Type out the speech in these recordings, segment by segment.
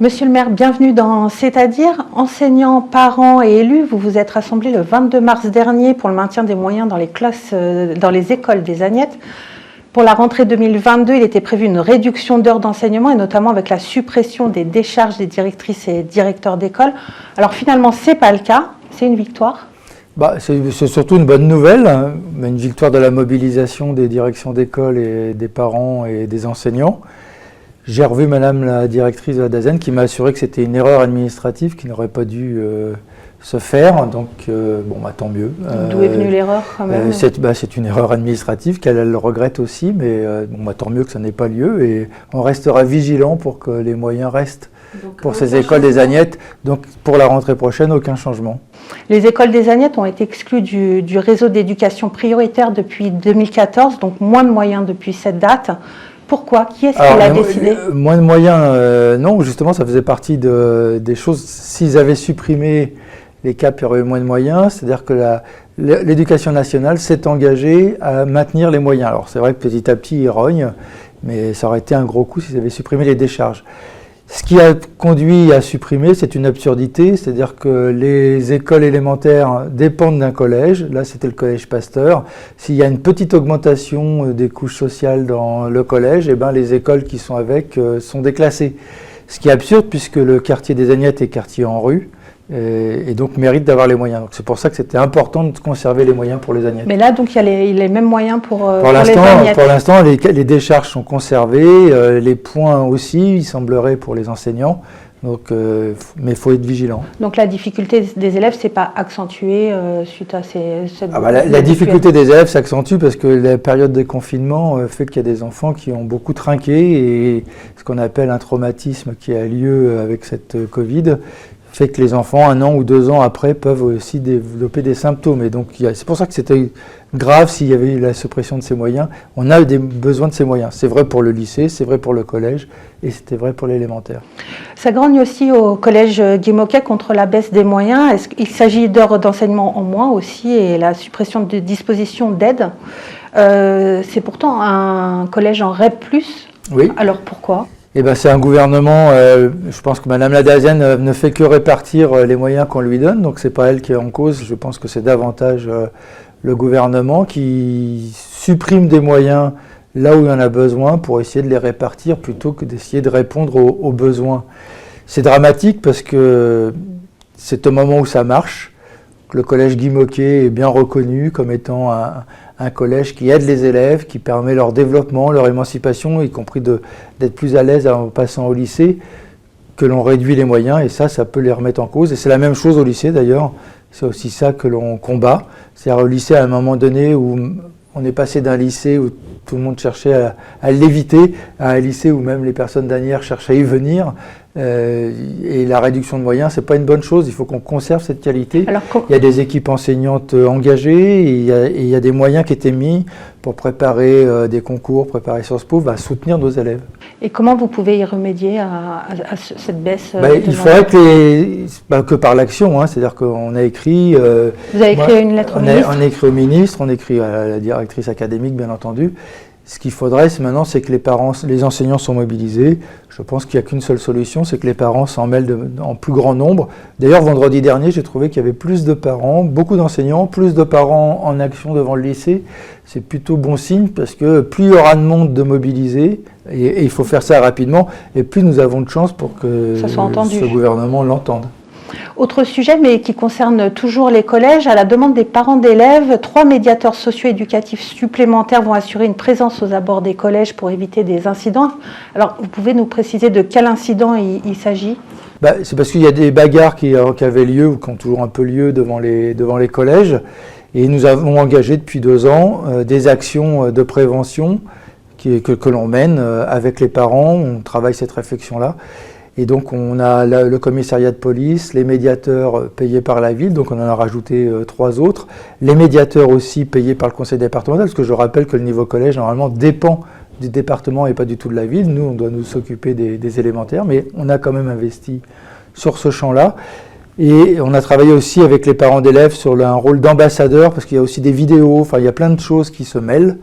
Monsieur le maire, bienvenue dans C'est-à-dire. Enseignants, parents et élus, vous vous êtes rassemblés le 22 mars dernier pour le maintien des moyens dans les classes, dans les écoles des Agnettes. Pour la rentrée 2022, il était prévu une réduction d'heures d'enseignement et notamment avec la suppression des décharges des directrices et directeurs d'école. Alors finalement, ce n'est pas le cas. C'est une victoire? C'est surtout une bonne nouvelle, hein, une victoire de la mobilisation des directions d'école et des parents et des enseignants. J'ai revu Madame la directrice de la DAZEN qui m'a assuré que c'était une erreur administrative qui n'aurait pas dû se faire, donc tant mieux. D'où est venue l'erreur quand même? C'est une erreur administrative qu'elle le regrette aussi, mais tant mieux que ça n'ait pas lieu et on restera vigilant pour que les moyens restent pour ces écoles des Agnettes. Donc pour la rentrée prochaine, aucun changement. Les écoles des Agnettes ont été exclues du réseau d'éducation prioritaire depuis 2014, donc moins de moyens depuis cette date. Pourquoi? Qui est-ce qui l'a décidé? Moins de moyens, non, justement, ça faisait partie des choses. S'ils avaient supprimé les CAP, il y aurait eu moins de moyens. C'est-à-dire que l'éducation nationale s'est engagée à maintenir les moyens. Alors, c'est vrai que petit à petit, ils rognent, mais ça aurait été un gros coup s'ils avaient supprimé les décharges. Ce qui a conduit à supprimer, c'est une absurdité, c'est-à-dire que les écoles élémentaires dépendent d'un collège. Là, c'était le collège Pasteur. S'il y a une petite augmentation des couches sociales dans le collège, les écoles qui sont avec sont déclassées. Ce qui est absurde puisque le quartier des Agnettes est quartier en rue et donc mérite d'avoir les moyens. Donc c'est pour ça que c'était important de conserver les moyens pour les Agnettes. Mais là, donc, il y a les mêmes moyens pour les Agnettes. Pour l'instant, les décharges sont conservées, les points aussi, il semblerait, pour les enseignants. Donc, mais il faut être vigilant. Donc la difficulté des élèves, c'est pas accentué suite à cette... La difficulté des élèves s'accentue parce que la période de confinement fait qu'il y a des enfants qui ont beaucoup trinqué et ce qu'on appelle un traumatisme qui a lieu avec cette Covid fait que les enfants, 1 an ou 2 ans après, peuvent aussi développer des symptômes. Et donc, c'est pour ça que c'était grave s'il y avait eu la suppression de ces moyens. On a besoin de ces moyens. C'est vrai pour le lycée, c'est vrai pour le collège et c'était vrai pour l'élémentaire. Ça grogne aussi au collège Guy Môquet contre la baisse des moyens. Est-ce qu'il s'agit d'heures d'enseignement en moins aussi et la suppression de dispositions d'aide? C'est pourtant un collège en REP+. Oui. Alors pourquoi? C'est un gouvernement, je pense que Madame la DAZEN ne fait que répartir les moyens qu'on lui donne, donc c'est pas elle qui est en cause, je pense que c'est davantage le gouvernement qui supprime des moyens là où il y en a besoin pour essayer de les répartir plutôt que d'essayer de répondre aux besoins. C'est dramatique parce que c'est au moment où ça marche, que le collège Guy Môquet est bien reconnu comme étant un collège qui aide les élèves, qui permet leur développement, leur émancipation, y compris d'être plus à l'aise en passant au lycée, que l'on réduit les moyens, et ça peut les remettre en cause. Et c'est la même chose au lycée d'ailleurs, c'est aussi ça que l'on combat. C'est-à-dire au lycée, à un moment donné, où on est passé d'un lycée où tout le monde cherchait à l'éviter, à un lycée où même les personnes d'Asnières cherchent à y venir. Et la réduction de moyens, c'est pas une bonne chose, il faut qu'on conserve cette qualité. Il y a des équipes enseignantes engagées, et il y a des moyens qui étaient mis pour préparer des concours, préparer Sciences Po, soutenir nos élèves. Et comment vous pouvez y remédier à cette baisse il faudrait que par l'action, c'est-à-dire qu'on a écrit... Vous avez écrit une lettre au ministre? On a écrit au ministre, on a écrit à la directrice académique, bien entendu. Ce qu'il faudrait maintenant, c'est que les enseignants sont mobilisés. Je pense qu'il n'y a qu'une seule solution, c'est que les parents s'en mêlent en plus grand nombre. D'ailleurs, vendredi dernier, j'ai trouvé qu'il y avait plus de parents, beaucoup d'enseignants, plus de parents en action devant le lycée. C'est plutôt bon signe parce que plus il y aura de monde de mobilisés, et il faut faire ça rapidement, et plus nous avons de chance pour que ce gouvernement l'entende. Autre sujet, mais qui concerne toujours les collèges, à la demande des parents d'élèves, 3 médiateurs socio-éducatifs supplémentaires vont assurer une présence aux abords des collèges pour éviter des incidents. Alors, vous pouvez nous préciser de quel incident il s'agit? C'est parce qu'il y a des bagarres qui avaient lieu, ou qui ont toujours un peu lieu devant les collèges, et nous avons engagé depuis 2 ans des actions de prévention que l'on mène avec les parents. On travaille cette réflexion-là. Et donc on a le commissariat de police, les médiateurs payés par la ville, donc on en a rajouté 3 autres, les médiateurs aussi payés par le conseil départemental, parce que je rappelle que le niveau collège normalement dépend du département et pas du tout de la ville. Nous, on doit nous s'occuper des élémentaires, mais on a quand même investi sur ce champ-là. Et on a travaillé aussi avec les parents d'élèves sur un rôle d'ambassadeur, parce qu'il y a aussi des vidéos, il y a plein de choses qui se mêlent.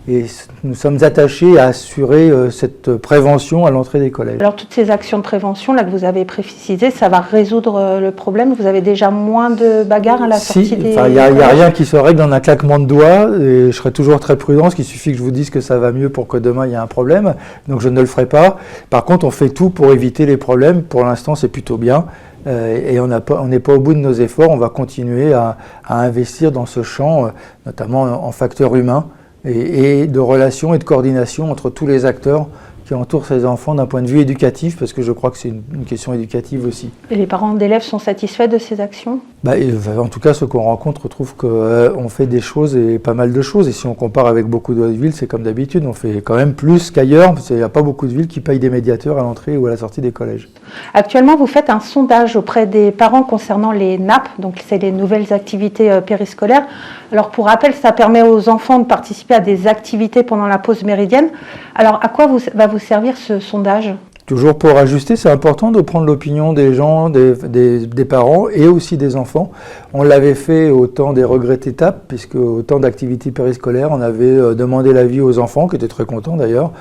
et nous sommes attachés à assurer cette prévention à l'entrée des collèges. Alors toutes ces actions de prévention là que vous avez précisées, ça va résoudre le problème? Vous avez déjà moins de bagarres à la sortie des il n'y a rien qui se règle en un claquement de doigts, et je serai toujours très prudent, parce qu'il suffit que je vous dise que ça va mieux pour que demain il y ait un problème, donc je ne le ferai pas. Par contre, on fait tout pour éviter les problèmes. Pour l'instant, c'est plutôt bien, et on n'est pas au bout de nos efforts. On va continuer à investir dans ce champ, notamment en facteurs humains, et de relations et de coordination entre tous les acteurs qui entourent ces enfants d'un point de vue éducatif, parce que je crois que c'est une question éducative aussi. Et les parents d'élèves sont satisfaits de ces actions? En tout cas, ceux qu'on rencontre trouvent qu'on fait des choses, et pas mal de choses. Et si on compare avec beaucoup d'autres villes, c'est comme d'habitude, on fait quand même plus qu'ailleurs, parce qu'il n'y a pas beaucoup de villes qui payent des médiateurs à l'entrée ou à la sortie des collèges. Actuellement, vous faites un sondage auprès des parents concernant les NAP, donc c'est les nouvelles activités périscolaires. Alors pour rappel, ça permet aux enfants de participer à des activités pendant la pause méridienne. Alors à quoi va vous servir ce sondage? Toujours pour ajuster, c'est important de prendre l'opinion des gens, des parents et aussi des enfants. On l'avait fait au temps des regrettés TAP, puisque au temps d'activités périscolaires, on avait demandé l'avis aux enfants, qui étaient très contents d'ailleurs,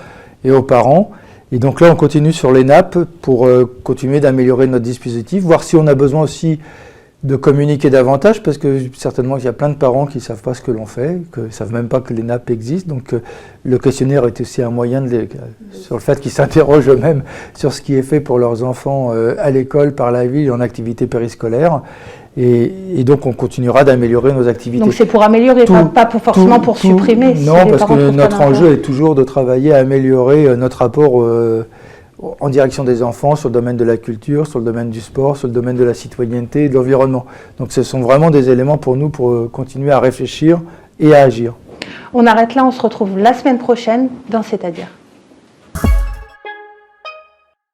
et aux parents. Et donc là, on continue sur les NAP pour continuer d'améliorer notre dispositif, voir si on a besoin aussi de communiquer davantage, parce que certainement il y a plein de parents qui ne savent pas ce que l'on fait, qui ne savent même pas que les NAP existent. Donc le questionnaire est aussi un moyen sur le fait qu'ils s'interrogent eux-mêmes sur ce qui est fait pour leurs enfants à l'école, par la ville, en activité périscolaire. Et donc on continuera d'améliorer nos activités. Donc c'est pour améliorer, pas forcément pour supprimer. Non, parce que notre enjeu est toujours de travailler à améliorer notre rapport en direction des enfants, sur le domaine de la culture, sur le domaine du sport, sur le domaine de la citoyenneté et de l'environnement. Donc ce sont vraiment des éléments pour nous pour continuer à réfléchir et à agir. On arrête là, on se retrouve la semaine prochaine dans C'est-à-dire.